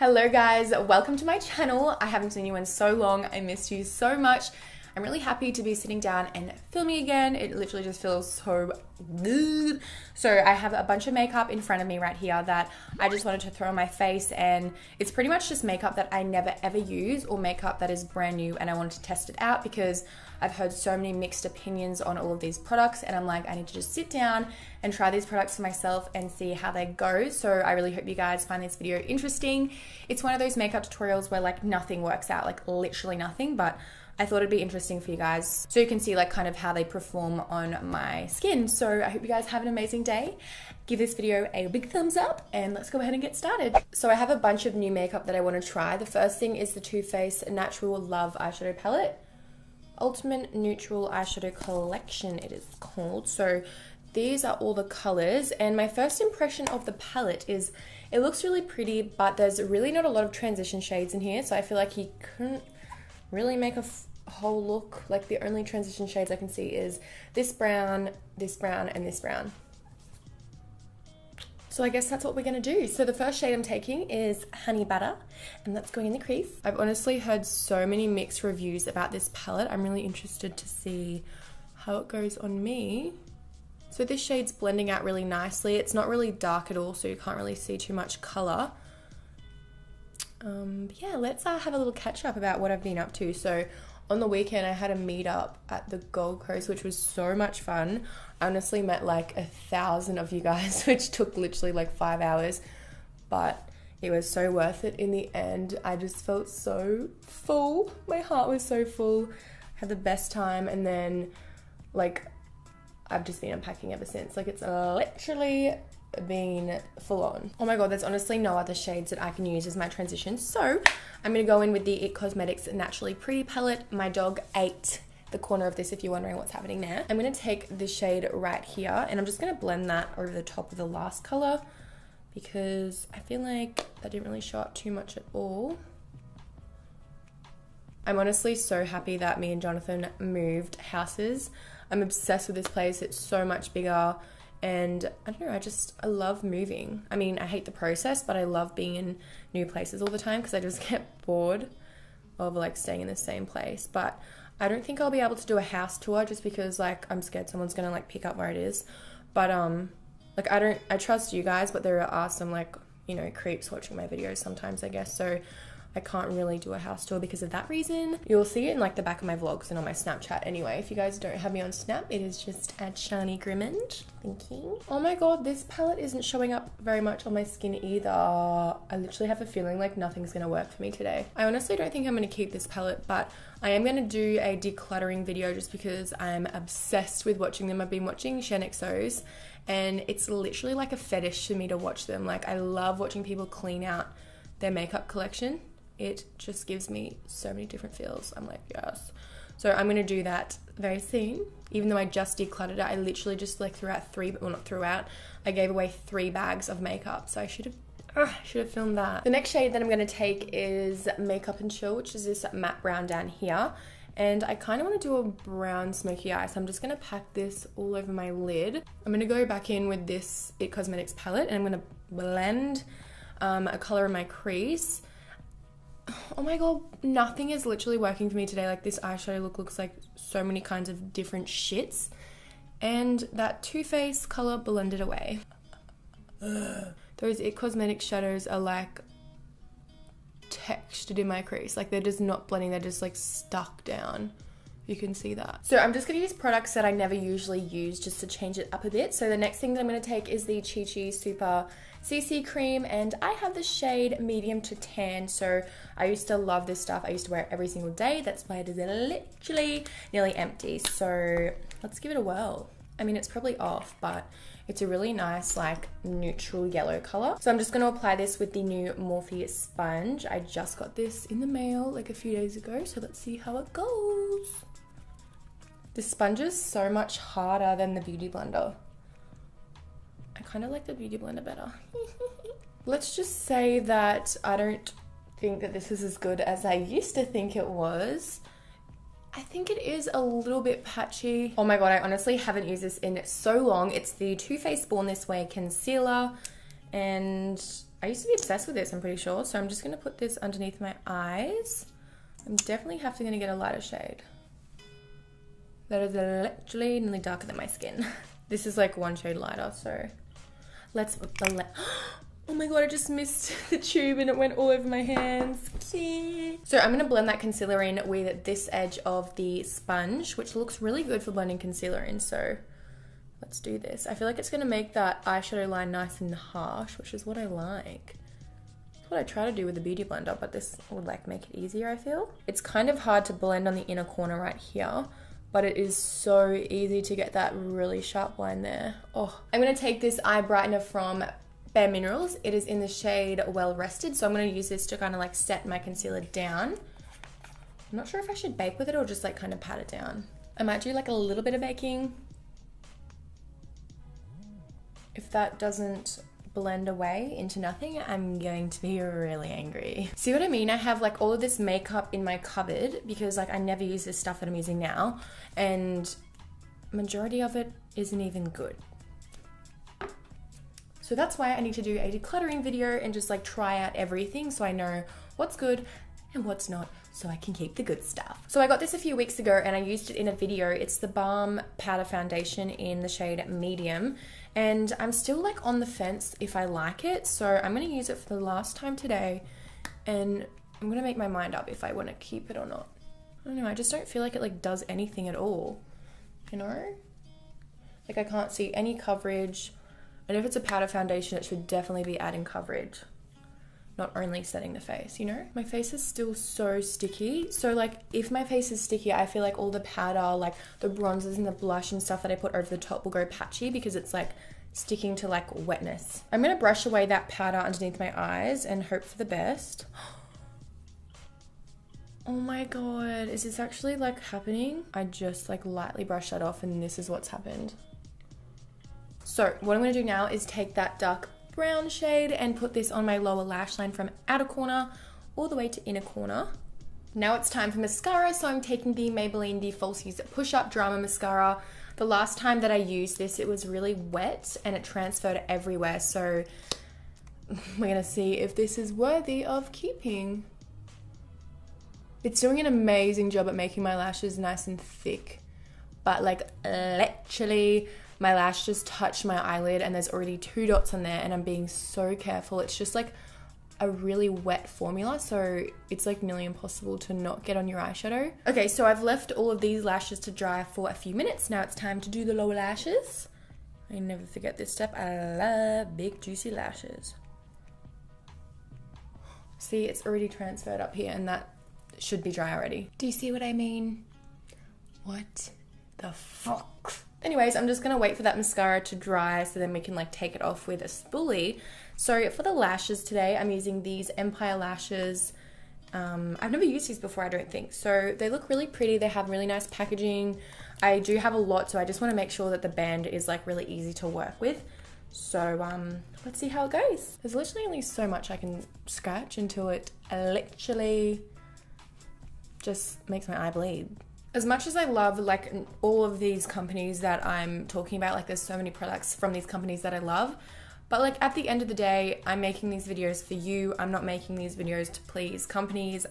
Hello guys, welcome to my channel. I haven't seen you in so long. I missed you so much. I'm really happy to be sitting down and filming again. It literally just feels so good. So I have a bunch of makeup in front of me right here that I just wanted to throw on my face, and it's pretty much just makeup that I never ever use or makeup that is brand new, and I wanted to test it out because I've heard so many mixed opinions on all of these products, and I'm like, I need to just sit down and try these products for myself and see how they go. So I really hope you guys find this video interesting. It's one of those makeup tutorials where like nothing works out, like literally nothing, but I thought it'd be interesting for you guys so you can see like kind of how they perform on my skin. So I hope you guys have an amazing day. Give this video a big thumbs up and let's go ahead and get started. So I have a bunch of new makeup that I want to try. The first thing is the Too Faced Natural Love eyeshadow palette. Ultimate Neutral Eyeshadow Collection it is called. So these are all the colors, and my first impression of the palette is it looks really pretty, but there's really not a lot of transition shades in here, so I feel like he couldn't really make a whole look. Like the only transition shades I can see is this brown, and this brown. So I guess that's what we're gonna do. So the first shade I'm taking is Honey Butter, and that's going in the crease. I've honestly heard so many mixed reviews about this palette. I'm really interested to see how it goes on me. So this shade's blending out really nicely. It's not really dark at all, so you can't really see too much color. Yeah, let's have a little catch up about what I've been up to. So on the weekend, I had a meetup at the Gold Coast, which was so much fun. I honestly met like 1,000 of you guys, which took literally like 5 hours, but it was so worth it in the end. I just felt so full. My heart was so full. Had the best time, and then like I've just been unpacking ever since. Like it's literally been full on. Oh my god, there's honestly no other shades that I can use as my transition. So I'm gonna go in with the IT Cosmetics Naturally Pretty palette. My dog ate the corner of this if you're wondering what's happening there. I'm gonna take the shade right here, and I'm just gonna blend that over the top of the last color because I feel like that didn't really show up too much at all. I'm honestly so happy that me and Jonathan moved houses. I'm obsessed with this place. It's so much bigger, and I don't know, I love moving. I mean, I hate the process, but I love being in new places all the time because I just get bored of like staying in the same place. But I don't think I'll be able to do a house tour just because like I'm scared someone's gonna like pick up where it is. But like I trust you guys, but there are some like, you know, creeps watching my videos sometimes, I guess. So I can't really do a house tour because of that reason. You'll see it in like the back of my vlogs and on my Snapchat anyway. If you guys don't have me on Snap, it is just at Kashani Grimmond. Thank you. Oh my god, this palette isn't showing up very much on my skin either. I literally have a feeling like nothing's gonna work for me today. I honestly don't think I'm gonna keep this palette, but I am gonna do a decluttering video just because I'm obsessed with watching them. I've been watching ShenXO's, and it's literally like a fetish for me to watch them. Like I love watching people clean out their makeup collection. It just gives me so many different feels. I'm like, yes. So I'm gonna do that very soon. Even though I just decluttered it, I literally just like threw out I gave away 3 bags of makeup. So I should have filmed that. The next shade that I'm gonna take is Makeup and Chill, which is this matte brown down here. And I kind of want to do a brown smoky eye, so I'm just going to pack this all over my lid. I'm going to go back in with this IT Cosmetics palette, and I'm going to blend a color in my crease. Oh my god, nothing is literally working for me today. Like this eyeshadow look looks like so many kinds of different shits. And that Too Faced color blended away. Those IT Cosmetics shadows are like textured in my crease. Like they're just not blending, they're just like stuck down. You can see that. So I'm just gonna use products that I never usually use just to change it up a bit. So the next thing that I'm gonna take is the Chi Chi Super CC cream, and I have the shade medium to tan. So I used to love this stuff. I used to wear it every single day. That's why it is literally nearly empty. So let's give it a whirl. I mean, it's probably off, but it's a really nice like neutral yellow color. So I'm just going to apply this with the new Morphe sponge. I just got this in the mail like a few days ago, so let's see how it goes. This sponge is so much harder than the Beauty Blender. I kind of like the Beauty Blender better. Let's just say that I don't think that this is as good as I used to think it was. I think it is a little bit patchy. Oh my god, I honestly haven't used this in so long. It's the Too Faced Born This Way concealer, and I used to be obsessed with this, I'm pretty sure. So I'm just going to put this underneath my eyes. I'm definitely going to get a lighter shade. That is literally nearly darker than my skin. This is like one shade lighter, so let's put the oh my god, I just missed the tube and it went all over my hands. So I'm going to blend that concealer in with this edge of the sponge, which looks really good for blending concealer in. So let's do this. I feel like it's going to make that eyeshadow line nice and harsh, which is what I like. That's what I try to do with the beauty blender, but this would like make it easier, I feel. It's kind of hard to blend on the inner corner right here, but it is so easy to get that really sharp line there. Oh, I'm going to take this eye brightener from Bare Minerals. It is in the shade Well Rested, so I'm going to use this to kind of like set my concealer down. I'm not sure if I should bake with it or just like kind of pat it down. I might do like a little bit of baking. If that doesn't blend away into nothing, I'm going to be really angry. See what I mean? I have like all of this makeup in my cupboard because like I never use this stuff that I'm using now, and majority of it isn't even good. So that's why I need to do a decluttering video and just like try out everything so I know what's good and what's not, so I can keep the good stuff. So I got this a few weeks ago and I used it in a video. It's the Balm Powder Foundation in the shade Medium, and I'm still like on the fence if I like it. So I'm gonna use it for the last time today and I'm gonna make my mind up if I wanna keep it or not. I don't know, I just don't feel like it like does anything at all, you know? Like I can't see any coverage. And if it's a powder foundation, it should definitely be adding coverage, not only setting the face, you know? My face is still so sticky. So like if my face is sticky, I feel like all the powder, like the bronzers and the blush and stuff that I put over the top will go patchy because it's like sticking to like wetness. I'm gonna brush away that powder underneath my eyes and hope for the best. Oh my god, is this actually like happening? I just like lightly brushed that off and this is what's happened. So what I'm going to do now is take that dark brown shade and put this on my lower lash line from outer corner all the way to inner corner. Now it's time for mascara, so I'm taking the Maybelline The Falsies Push Up Drama Mascara. The last time that I used this, it was really wet and it transferred everywhere, so we're going to see if this is worthy of keeping. It's doing an amazing job at making my lashes nice and thick, but like literally my lash just touched my eyelid and there's already 2 dots on there and I'm being so careful. It's just like a really wet formula, so it's like nearly impossible to not get on your eyeshadow. Okay, so I've left all of these lashes to dry for a few minutes. Now it's time to do the lower lashes. I never forget this step. I love big juicy lashes. See, it's already transferred up here and that should be dry already. Do you see what I mean? What the fuck? Anyways, I'm just gonna wait for that mascara to dry so then we can like take it off with a spoolie. So for the lashes today, I'm using these Empire lashes. I've never used these before, I don't think. So they look really pretty. They have really nice packaging. I do have a lot, so I just want to make sure that the band is like really easy to work with. So let's see how it goes. There's literally only so much I can scratch until it literally just makes my eye bleed. As much as I love like all of these companies that I'm talking about, like there's so many products from these companies that I love, but like at the end of the day, I'm making these videos for you. I'm not making these videos to please companies.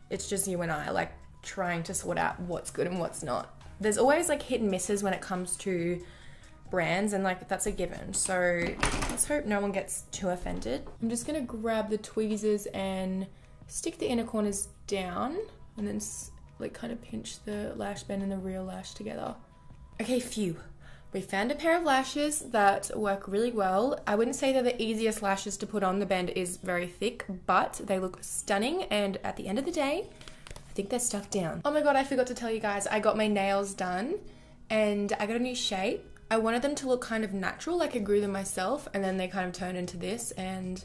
It's just you and I like trying to sort out what's good and what's not. There's always like hit and misses when it comes to brands, and like that's a given. So let's hope no one gets too offended. I'm just gonna grab the tweezers and stick the inner corners down and then like kind of pinch the lash band and the real lash together. Okay, phew. We found a pair of lashes that work really well. I wouldn't say they're the easiest lashes to put on. The band is very thick, but they look stunning. And at the end of the day, I think they're stuck down. Oh my God, I forgot to tell you guys, I got my nails done and I got a new shape. I wanted them to look kind of natural, like I grew them myself, and then they kind of turned into this, and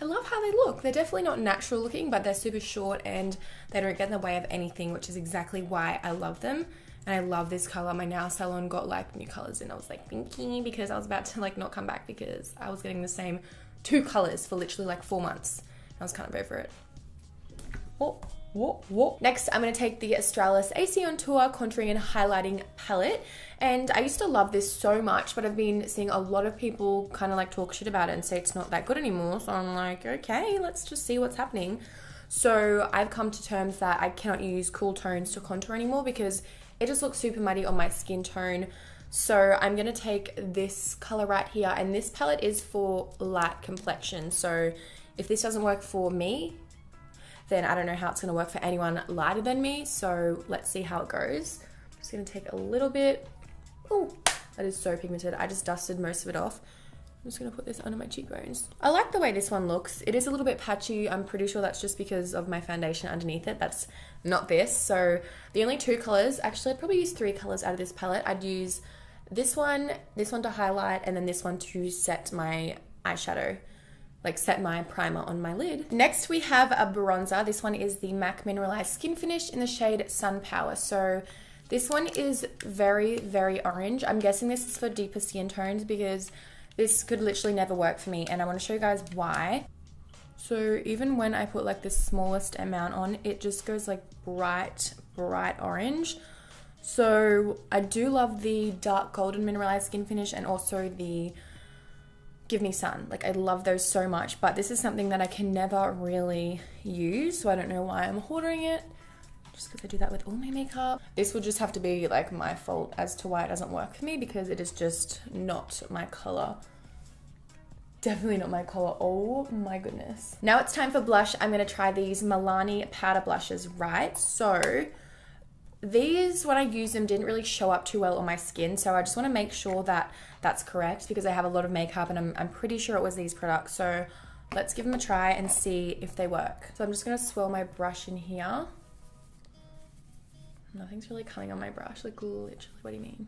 I love how they look. They're definitely not natural looking, but they're super short and they don't get in the way of anything, which is exactly why I love them. And I love this color. My nail salon got like new colors and I was like thinking, because I was about to like not come back because I was getting the same 2 colors for literally like 4 months. I was kind of over it. Oh, What? Next, I'm going to take the Australis AC on Tour Contouring and Highlighting Palette. And I used to love this so much, but I've been seeing a lot of people kind of like talk shit about it and say it's not that good anymore. So I'm like, okay, let's just see what's happening. So I've come to terms that I cannot use cool tones to contour anymore because it just looks super muddy on my skin tone. So I'm going to take this color right here, and this palette is for light complexion. So if this doesn't work for me, then I don't know how it's going to work for anyone lighter than me. So let's see how it goes. I'm just going to take a little bit. Oh, that is so pigmented. I just dusted most of it off. I'm just going to put this under my cheekbones. I like the way this one looks. It is a little bit patchy. I'm pretty sure that's just because of my foundation underneath it. That's not this. So the only two colors, actually I'd probably use 3 colors out of this palette. I'd use this one to highlight, and then this one to set my eyeshadow, like set my primer on my lid. Next we have a bronzer. This one is the MAC Mineralized Skin Finish in the shade Sun Power. So this one is very, very orange. I'm guessing this is for deeper skin tones because this could literally never work for me, and I want to show you guys why. So even when I put like the smallest amount on, it just goes like bright orange. So I do love the dark golden mineralized skin finish and also the Give Me Sun. Like I love those so much, but this is something that I can never really use. So I don't know why I'm hoarding it, just because I do that with all my makeup. This would just have to be like my fault as to why it doesn't work for me, because it is just not my color. Definitely not my color. Oh my goodness. Now it's time for blush. I'm going to try these Milani powder blushes, right? So these, when I used them, didn't really show up too well on my skin. So I just want to make sure that that's correct because I have a lot of makeup and I'm pretty sure it was these products. So let's give them a try and see if they work. So I'm just going to swirl my brush in here. Nothing's really coming on my brush. Like literally, what do you mean?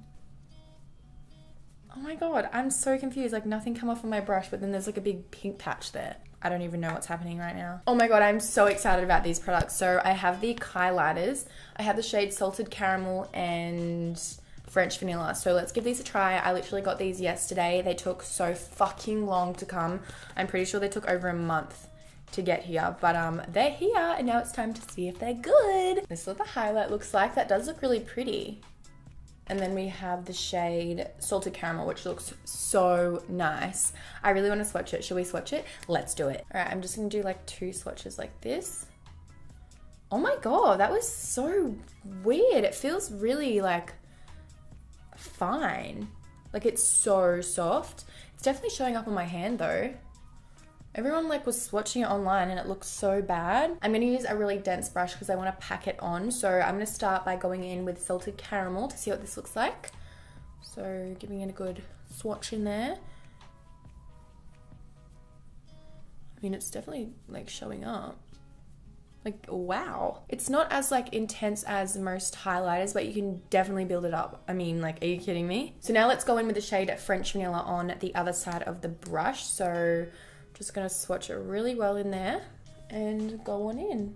Oh my God, I'm so confused. Like nothing come off on my brush, but then there's like a big pink patch there. I don't even know what's happening right now. Oh my God, I'm so excited about these products. So I have the highlighters. I have the shade Salted Caramel and French Vanilla. So let's give these a try. I literally got these yesterday. They took so fucking long to come. I'm pretty sure they took over a month to get here, but they're here and now it's time to see if they're good. This is what the highlight looks like. That does look really pretty. And then we have the shade Salted Caramel, which looks so nice. I really want to swatch it. Should we swatch it? Let's do it. All right, I'm just going to do like 2 swatches like this. Oh my God, that was so weird. It feels really like fine. Like it's so soft. It's definitely showing up on my hand though. Everyone like was swatching it online and it looks so bad. I'm gonna use a really dense brush because I want to pack it on. So I'm gonna start by going in with Salted Caramel to see what this looks like. So giving it a good swatch in there. I mean, it's definitely like showing up. Like, wow. It's not as like intense as most highlighters, but you can definitely build it up. I mean, like, are you kidding me? So now let's go in with the shade French Vanilla on the other side of the brush. So just gonna swatch it really well in there and go on in.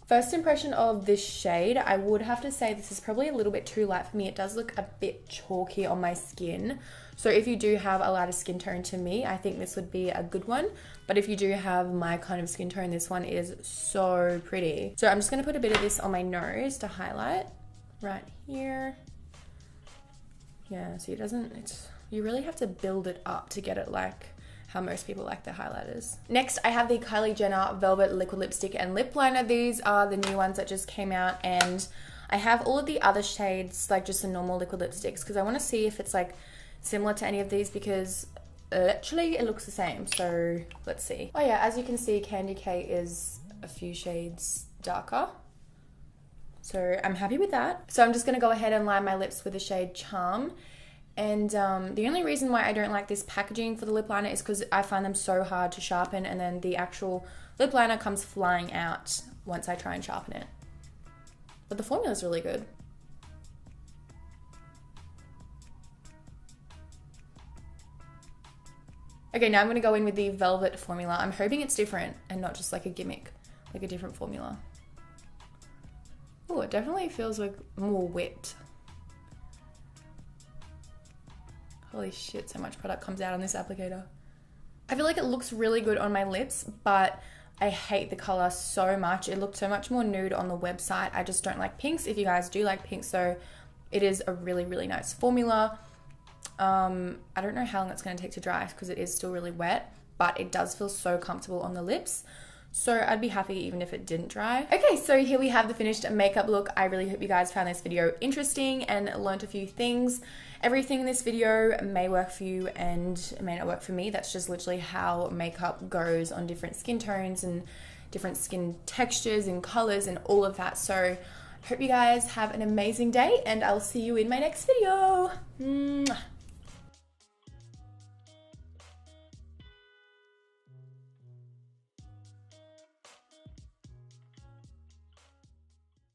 First impression of this shade, I would have to say this is probably a little bit too light for me. It does look a bit chalky on my skin. So if you do have a lighter skin tone to me, I think this would be a good one. But if you do have my kind of skin tone, this one is so pretty. So I'm just gonna put a bit of this on my nose to highlight right here. Yeah, see, you really have to build it up to get it like how most people like their highlighters. Next, I have the Kylie Jenner Velvet Liquid Lipstick and Lip Liner. These are the new ones that just came out, and I have all of the other shades, like just the normal liquid lipsticks, because I want to see if it's like similar to any of these, because literally it looks the same. So let's see. Oh yeah, as you can see, Candy K is a few shades darker. So I'm happy with that. So I'm just gonna go ahead and line my lips with the shade Charm. And the only reason why I don't like this packaging for the lip liner is because I find them so hard to sharpen, and then the actual lip liner comes flying out once I try and sharpen it. But the formula is really good. Okay, now I'm going to go in with the Velvet formula. I'm hoping it's different and not just like a gimmick, like a different formula. Oh, it definitely feels like more whipped. Holy shit, so much product comes out on this applicator. I feel like it looks really good on my lips, but I hate the color so much. It looked so much more nude on the website. I just don't like pinks. If you guys do like pinks, though, it is a really, really nice formula. I don't know how long it's going to take to dry because it is still really wet, but it does feel so comfortable on the lips. So I'd be happy even if it didn't dry. Okay, so here we have the finished makeup look. I really hope you guys found this video interesting and learned a few things. Everything in this video may work for you and it may not work for me. That's just literally how makeup goes on different skin tones and different skin textures and colors and all of that. So hope you guys have an amazing day and I'll see you in my next video. Mwah.